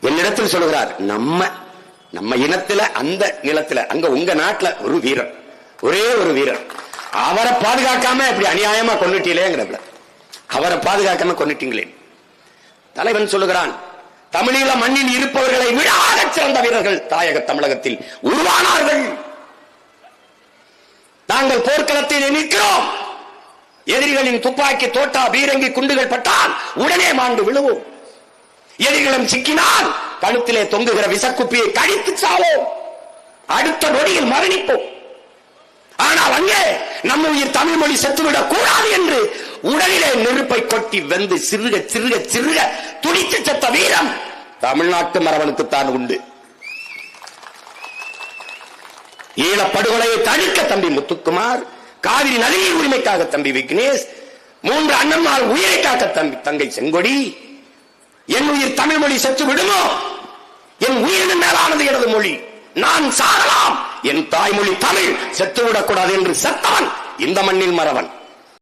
என்னிடத்தில் சொல்லுகிறார், நம்ம இனத்துல அந்த நிலத்துல அங்க உங்க நாட்டுல ஒரு வீரர், ஒரே ஒரு வீரர், அவரை பாதுகாக்காம இப்படி அநியாயமா கொண்டுட்டீங்களேங்கிற, அவரை பாதுகாக்காம கொண்டுட்டீங்களே. தலைவன் சொல்லுகிறான், தமிழீழ மண்ணில் இருப்பவர்களை விட சிறந்த வீரர்கள் தாயக தமிழகத்தில் உருவானார்கள். நாங்கள் போர்க்களத்தில் நிற்கிறோம். எதிரிகளின் துப்பாக்கி, தோட்டா, பீரங்கி குண்டுகள் பட்டால் உடனே மாண்டு விழுவோம். எதிரிகளும் சிக்கினால் கழுத்திலே தொங்குகிற விசக்குப்பியை கடித்து சாவோம். அடுத்த நொடியில் மரணிப்போம். ஆனால் அங்கே நம்ம உயிர் தமிழ் மொழி செத்துவிடக் கூடாது என்று உடலிலே நெருப்பை கொட்டி வெந்து சிறுக சிறுக சிறுக துடித்து செத்த வீரம் தமிழ்நாட்டு மரபனுக்குத்தான் உண்டு. ஈழப்படுகொலையை தடுக்க தம்பி முத்துக்குமார், காவிரி நதிநீர் உரிமைக்காக தம்பி விக்னேஷ், 3 அண்ணன்மார் உயிரை காக்க தங்கை செங்கொடி, என் உயிர் தமிழ் மொழி செத்து விடுமோ, என் உயிரின் மேலானது எனது மொழி, நான் சாகலாம், என் தாய்மொழி தமிழ் செத்துவிடக்கூடாது என்று செத்தான் இந்த மண்ணில் மறவன்.